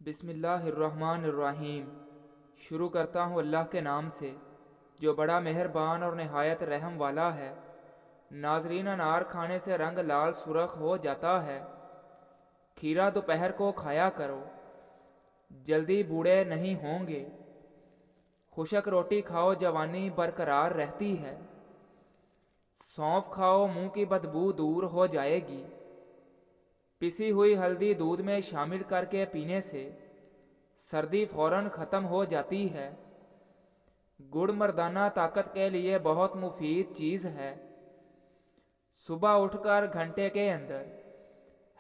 बिस्मिल्लाहिर्रहमानिर्रहीम। शुरू करता हूँ अल्लाह के नाम से जो बड़ा मेहरबान और नहायत रहम वाला है। नाजरीन, अनार खाने से रंग लाल सुर्ख हो जाता है। खीरा दोपहर को खाया करो, जल्दी बूढ़े नहीं होंगे। खुशक रोटी खाओ, जवानी बरकरार रहती है। सौंफ खाओ, मुंह की बदबू दूर हो जाएगी। पिसी हुई हल्दी दूध में शामिल करके पीने से सर्दी फौरन ख़त्म हो जाती है। गुड़ मर्दाना ताकत के लिए बहुत मुफीद चीज़ है। सुबह उठकर घंटे के अंदर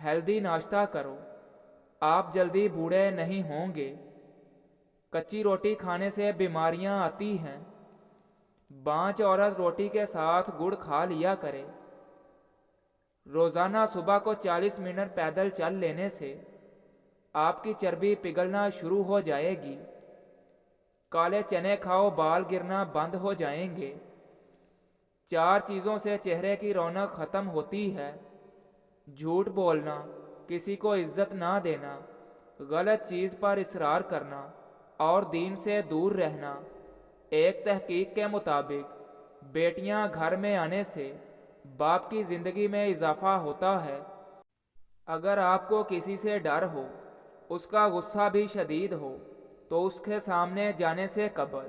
हेल्दी नाश्ता करो, आप जल्दी बूढ़े नहीं होंगे। कच्ची रोटी खाने से बीमारियां आती हैं। बांझ औरत रोटी के साथ गुड़ खा लिया करे। रोज़ाना सुबह को 40 मिनट पैदल चल लेने से आपकी चर्बी पिघलना शुरू हो जाएगी। काले चने खाओ, बाल गिरना बंद हो जाएंगे। 4 चीज़ों से चेहरे की रौनक ख़त्म होती है: झूठ बोलना, किसी को इज्जत ना देना, गलत चीज़ पर इसरार करना और दीन से दूर रहना। एक तहकीक के मुताबिक बेटियां घर में आने से बाप की ज़िंदगी में इजाफा होता है। अगर आपको किसी से डर हो, उसका गुस्सा भी शदीद हो, तो उसके सामने जाने से कबल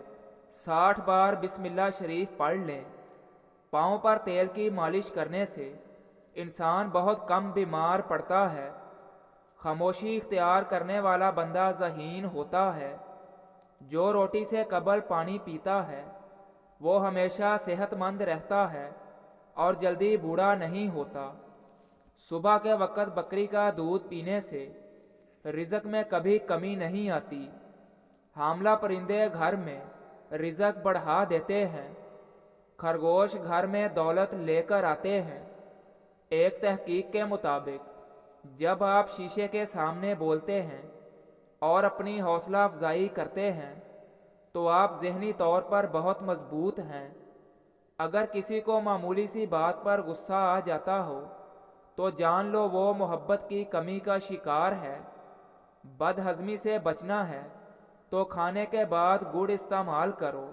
60 बार बिस्मिल्लाह शरीफ पढ़ लें। पाँव पर तेल की मालिश करने से इंसान बहुत कम बीमार पड़ता है। खामोशी इख्तियार करने वाला बंदा ज़हीन होता है। जो रोटी से कबल पानी पीता है वो हमेशा सेहतमंद रहता है और जल्दी बूढ़ा नहीं होता। सुबह के वक़्त बकरी का दूध पीने से रिज़्क़ में कभी कमी नहीं आती। हामला परिंदे घर में रिज़्क़ बढ़ा देते हैं। खरगोश घर में दौलत लेकर आते हैं। एक तहकीक के मुताबिक जब आप शीशे के सामने बोलते हैं और अपनी हौसला अफजाई करते हैं तो आप ज़हनी तौर पर बहुत मजबूत हैं। अगर किसी को मामूली सी बात पर गुस्सा आ जाता हो तो जान लो वो मोहब्बत की कमी का शिकार है। बदहज़मी से बचना है तो खाने के बाद गुड़ इस्तेमाल करो।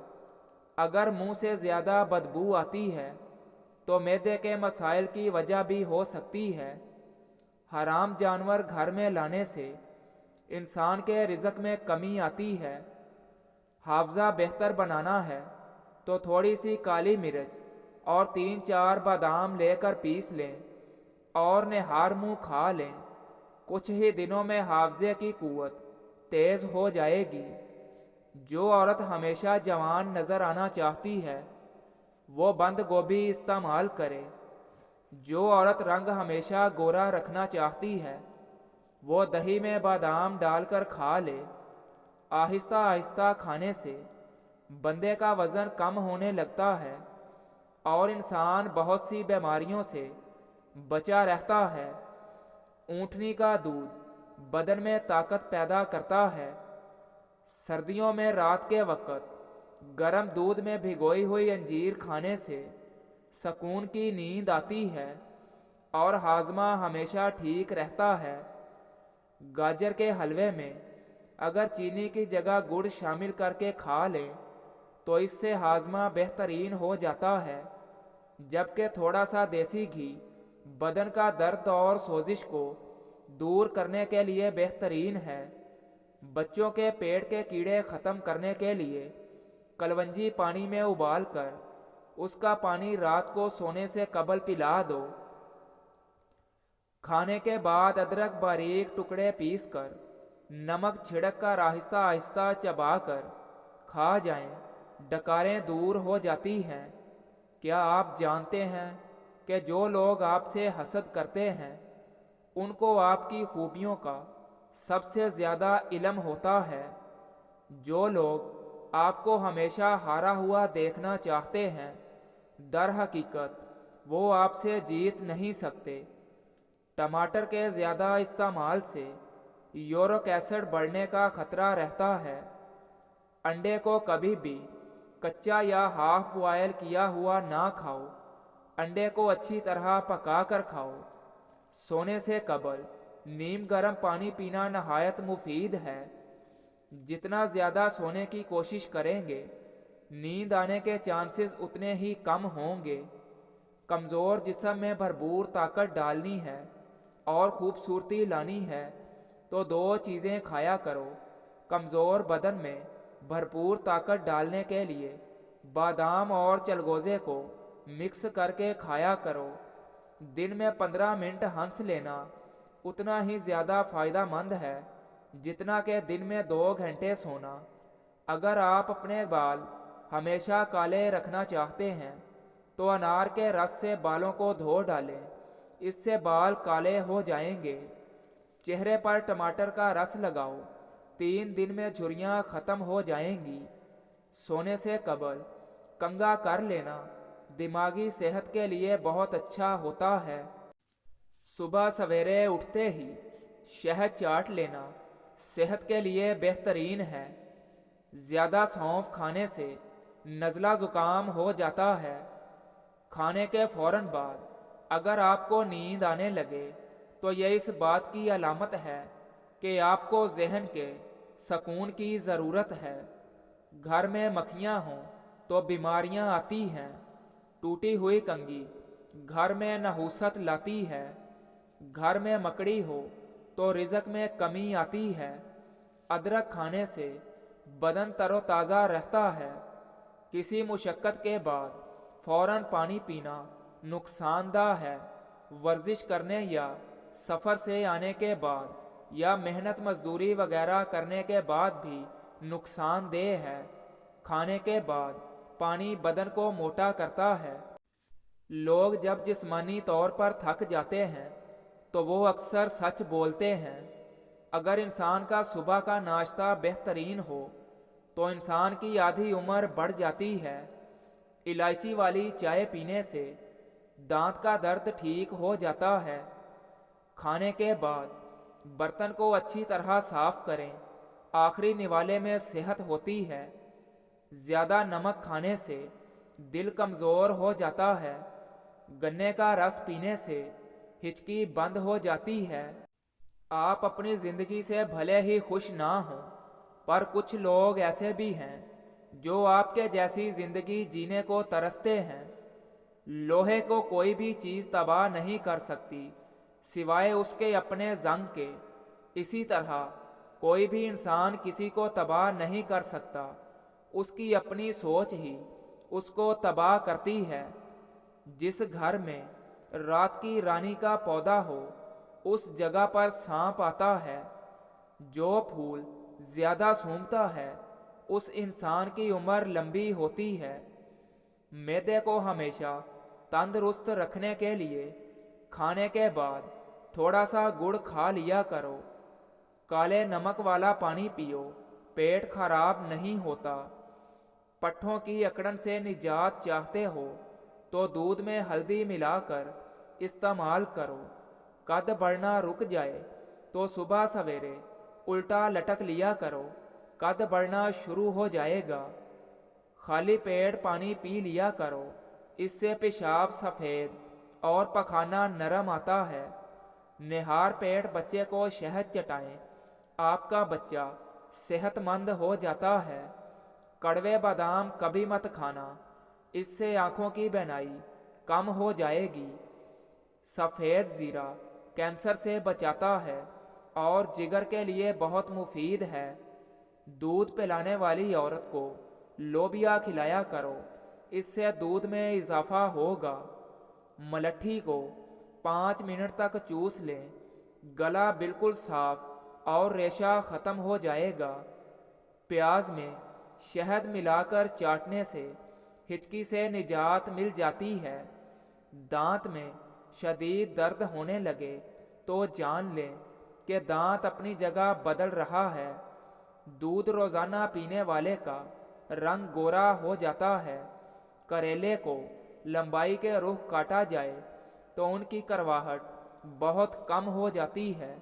अगर मुंह से ज़्यादा बदबू आती है तो मैदे के मसाइल की वजह भी हो सकती है। हराम जानवर घर में लाने से इंसान के रिज़्क़ में कमी आती है। हाफ़ज़ा बेहतर बनाना है तो थोड़ी सी काली मिर्च और 3-4 बादाम लेकर पीस लें और निहार मुँह खा लें। कुछ ही दिनों में हाफ़ज़े की क़ुव्वत तेज़ हो जाएगी। जो औरत हमेशा जवान नज़र आना चाहती है वो बंद गोभी इस्तेमाल करे। जो औरत रंग हमेशा गोरा रखना चाहती है वो दही में बादाम डालकर खा ले। आहिस्ता आहिस्ता खाने से बंदे का वज़न कम होने लगता है और इंसान बहुत सी बीमारियों से बचा रहता है। ऊँटनी का दूध बदन में ताकत पैदा करता है। सर्दियों में रात के वक़्त गर्म दूध में भिगोई हुई अंजीर खाने से सुकून की नींद आती है और हाजमा हमेशा ठीक रहता है। गाजर के हलवे में अगर चीनी की जगह गुड़ शामिल करके खा लें तो इससे हाजमा बेहतरीन हो जाता है। जबकि थोड़ा सा देसी घी बदन का दर्द और सोजिश को दूर करने के लिए बेहतरीन है। बच्चों के पेट के कीड़े ख़त्म करने के लिए कलवंजी पानी में उबाल कर उसका पानी रात को सोने से कबल पिला दो। खाने के बाद अदरक बारीक टुकड़े पीस कर नमक छिड़क कर आहिस्ता आहिस्ता चबा कर खा जाएं, डकारें दूर हो जाती हैं। क्या आप जानते हैं कि जो लोग आपसे हसद करते हैं उनको आपकी खूबियों का सबसे ज़्यादा इल्म होता है। जो लोग आपको हमेशा हारा हुआ देखना चाहते हैं दर हकीकत वो आपसे जीत नहीं सकते। टमाटर के ज़्यादा इस्तेमाल से यूरिक एसिड बढ़ने का ख़तरा रहता है। अंडे को कभी भी कच्चा या हाफ बॉयल किया हुआ ना खाओ। अंडे को अच्छी तरह पका कर खाओ। सोने से कबल نیم گرم پانی پینا نہایت مفید ہے۔ جتنا زیادہ سونے کی کوشش کریں گے نیند آنے کے چانسز اتنے ہی کم ہوں گے۔ کمزور جسم میں بھرپور طاقت ڈالنی ہے اور خوبصورتی لانی ہے تو دو چیزیں کھایا کرو۔ کمزور بدن میں بھرپور طاقت ڈالنے کے لیے بادام اور چلگوزے کو مکس کر کے کھایا کرو۔ دن میں 15 منٹ ہنس لینا اتنا ہی زیادہ فائدہ مند ہے جتنا کہ دن میں 2 گھنٹے سونا۔ اگر آپ اپنے بال ہمیشہ کالے رکھنا چاہتے ہیں تو انار کے رس سے بالوں کو دھو ڈالیں، اس سے بال کالے ہو جائیں گے۔ چہرے پر ٹماٹر کا رس لگاؤ، 3 دن میں جھریاں ختم ہو جائیں گی۔ سونے سے قبل کنگھا کر لینا دماغی صحت کے لیے بہت اچھا ہوتا ہے۔ صبح سویرے اٹھتے ہی شہد چاٹ لینا صحت کے لیے بہترین ہے۔ زیادہ سونف کھانے سے نزلہ زکام ہو جاتا ہے۔ کھانے کے فوراً بعد اگر آپ کو نیند آنے لگے تو یہ اس بات کی علامت ہے کہ آپ کو ذہن کے سکون کی ضرورت ہے۔ گھر میں مکھیاں ہوں تو بیماریاں آتی ہیں۔ ٹوٹی ہوئی کنگھی گھر میں نحوست لاتی ہے۔ گھر میں مکڑی ہو تو رزق میں کمی آتی ہے۔ ادرک کھانے سے بدن تر و تازہ رہتا ہے۔ کسی مشقت کے بعد فوراً پانی پینا نقصان دہ ہے۔ ورزش کرنے یا سفر سے آنے کے بعد یا محنت مزدوری وغیرہ کرنے کے بعد بھی نقصان دہ ہے۔ کھانے کے بعد پانی بدن کو موٹا کرتا ہے۔ لوگ جب جسمانی طور پر تھک جاتے ہیں تو وہ اکثر سچ بولتے ہیں۔ اگر انسان کا صبح کا ناشتہ بہترین ہو تو انسان کی آدھی عمر بڑھ جاتی ہے۔ الائچی والی چائے پینے سے دانت کا درد ٹھیک ہو جاتا ہے۔ کھانے کے بعد برتن کو اچھی طرح صاف کریں، آخری نوالے میں صحت ہوتی ہے۔ زیادہ نمک کھانے سے دل کمزور ہو جاتا ہے۔ گنے کا رس پینے سے ہچکی بند ہو جاتی ہے۔ آپ اپنی زندگی سے بھلے ہی خوش نہ ہوں، پر کچھ لوگ ایسے بھی ہیں جو آپ کے جیسی زندگی جینے کو ترستے ہیں۔ لوہے کو کوئی بھی چیز تباہ نہیں کر سکتی سوائے اس کے اپنے زنگ کے۔ اسی طرح کوئی بھی انسان کسی کو تباہ نہیں کر سکتا، اس کی اپنی سوچ ہی اس کو تباہ کرتی ہے۔ جس گھر میں رات کی رانی کا پودا ہو اس جگہ پر سانپ آتا ہے۔ جو پھول زیادہ سونگھتا ہے اس انسان کی عمر لمبی ہوتی ہے۔ معدے کو ہمیشہ تندرست رکھنے کے لیے کھانے کے بعد تھوڑا سا گڑ کھا لیا کرو۔ کالے نمک والا پانی پیو، پیٹ خراب نہیں ہوتا۔ پٹھوں کی اکڑن سے نجات چاہتے ہو تو دودھ میں ہلدی ملا کر استعمال کرو۔ قد بڑھنا رک جائے تو صبح سویرے الٹا لٹک لیا کرو، قد بڑھنا شروع ہو جائے گا۔ خالی پیٹ پانی پی لیا کرو، اس سے پیشاب سفید اور پخانہ نرم آتا ہے۔ نہار پیٹ بچے کو شہد چٹائیں، آپ کا بچہ صحت مند ہو جاتا ہے۔ کڑوے بادام کبھی مت کھانا، اس سے آنکھوں کی بینائی کم ہو جائے گی۔ سفید زیرہ کینسر سے بچاتا ہے اور جگر کے لیے بہت مفید ہے۔ دودھ پلانے والی عورت کو لوبیا کھلایا کرو، اس سے دودھ میں اضافہ ہوگا۔ ملٹھی کو 5 منٹ تک چوس لیں، گلا بالکل صاف اور ریشہ ختم ہو جائے گا۔ پیاز میں شہد ملا کر چاٹنے سے ہچکی سے نجات مل جاتی ہے۔ دانت میں شدید درد ہونے لگے تو جان لیں کہ دانت اپنی جگہ بدل رہا ہے۔ دودھ روزانہ پینے والے کا رنگ گورا ہو جاتا ہے۔ کریلے کو لمبائی کے رخ کاٹا جائے تو ان کی کرواہٹ بہت کم ہو جاتی ہے۔